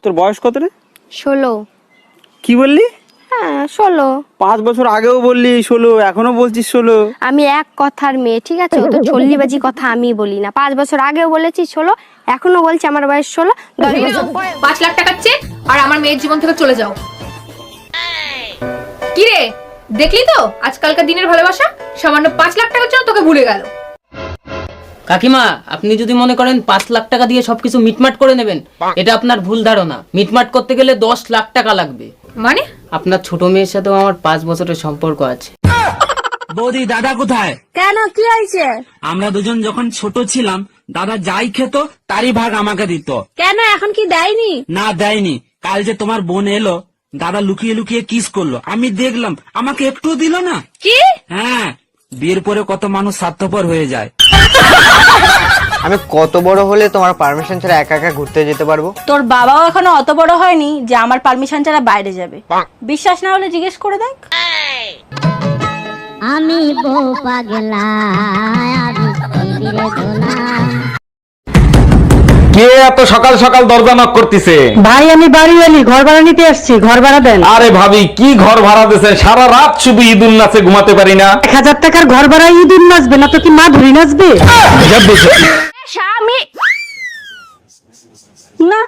তোর বয়স কত রে? 16। কি বললি? হ্যাঁ 16। 5 বছর আগেও বললি 16, এখনো বলছিস 16। আমি এক কথার মেয়ে, ঠিক আছে? ও তো চল্লিবাজি কথা আমি বলি না। 5 বছর আগেও বলেছি 16, এখনো বলছি আমার বয়স 16। 10 বছর 5 লাখ টাকার চেক আর আমার মেয়ের জীবন থেকে চলে যাও। কি রে, দেখলি তো আজকালকার দিনের ভালোবাসা? সামান্য 5 লাখ টাকার জন্য তোকে ভুলে গেল। কাকিমা, আপনি যদি মনে করেন 5 লাখ টাকা দিয়ে সবকিছু মিটমাট করে নেবেন, এটা আপনার ভুল ধারণা। মিটমাট করতে গেলে 10 লাখ টাকা লাগবে। মানে? আপনার ছোট মেয়ের সাথেও আমার 5 বছরের সম্পর্ক আছে। বৌদি, দাদা কোথায়? কেন, কি হয়েছে? আমরা দুজন যখন ছোট ছিলাম, দাদা যাই খেত তারই ভাগ আমাকে দিত। কেন, এখন কি দেয়নি? না, দেয়নি। কাল যে তোমার বোন এলো, দাদা লুকিয়ে লুকিয়ে কিস করলো, আমি দেখলাম, আমাকে একটুও দিল না। কি? হ্যাঁ, বিয়ের পরে কত মানুষ স্বার্থপর হয়ে যায়। আমি কত বড় হলে তোমার পারমিশন ছাড়া একা একা ঘুরতে যেতে পারবো? তোর বাবাও এখনো অত বড় হয়নি যে আমার পারমিশন ছাড়া বাইরে যাবে। বিশ্বাস না হলে জিজ্ঞেস করে দেখ। আমি বউ পাগলা, আমি ফিরে দোলা। কে এত সকাল সকাল দরজা নক করতেছে? ভাই আমি বাড়ি এলি, ঘর ভাড়া নিতে আসছি, ঘর ভাড়া দেন। আরে ভাবি, কি ঘর ভাড়া দিয়েছেন? সারা রাত শুধু ঈদুল নাচে ঘুমাতে পারি না। 1000 টাকার ঘর ভাড়া ঈদুল নাচবে না তো কি মা ধরি নাচবে? স্বামী না,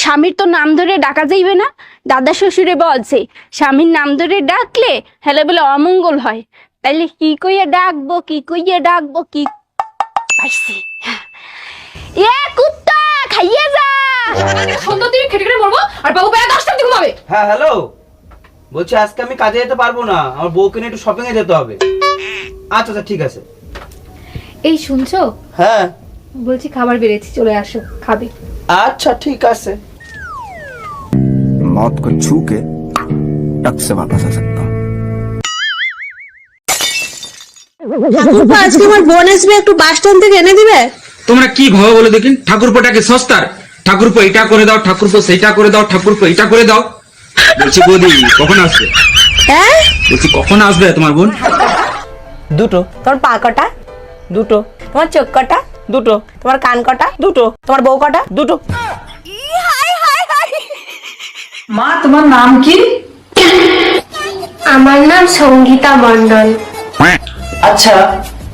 স্বামীর তো নাম ধরে ডাকা যাইবে না। দাদা শ্বশুরে বলছে স্বামীর নাম ধরে ডাকলে হেলে বলে অমঙ্গল হয়। তাইলে কি কইয়া ডাকবো, কি কইয়া ডাকবো, কি পাইছি? এ কুত্তা, খাইয়ে যা। সুন্দর দিকে খেটে খেটে মরবো আর বাবু বেলা 10টা অবধি ঘুমাবে। হ্যাঁ হ্যালো, বলছি আজকে আমি কাজে যেতে পারবো না, আমার বউকে নিয়ে একটু শপিং এ যেতে হবে। আচ্ছা আচ্ছা ঠিক আছে। এই শুনছো? হ্যাঁ বলছি খাবার বেড়েছি, চলে আসো, খাবে। আচ্ছা ঠিক আছে। मौत को छू के टक से वापस आ सकता हूँ। আজকে আমার বোন আসবে, একটু বাস স্ট্যান্ড থেকে এনে দিবে? তোমরা কি ভাবো বলে দেখি? ঠাকুরপোটাকে সস্তার, ঠাকুরপো এটা করে দাও, ঠাকুরপো সেইটা করে দাও, ঠাকুরপো এটা করে দাও। বলছি বৌদি, কখন আসবে? হ্যাঁ বলছি কখন আসবে তোমার বোন? দুটো। তোমার পা কটা? দুটো। তোমার চোখ কটা? দুটো। তোমার কান কটা? দুটো। তোমার বউ কটা? দুটো। মা তোমার নাম কি? আমার নাম সঙ্গীতা মণ্ডল। আচ্ছা,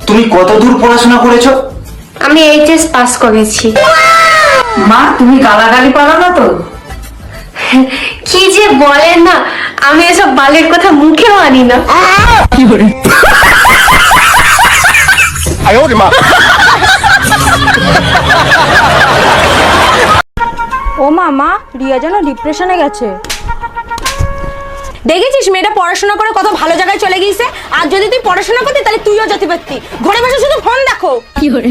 তুমি কত দূর পড়াশোনা করেছো? আমি এইচএস পাস করেছি। মা তুমি গালাগালি পারো না তো? কি যে বলেন না, আমি এসব বালের কথা মুখেও আনি না। ও মা, রিয়া যেন ডিপ্রেশনে গেছে। দেখেছিস মেয়েটা পড়াশোনা করে কত ভালো জায়গায় চলে গিয়েছে। আর যদি তুই পড়াশোনা করতি তাহলে তুইও যেতে পারতি। ঘরে বসে শুধু ফোন দেখো। কি করে?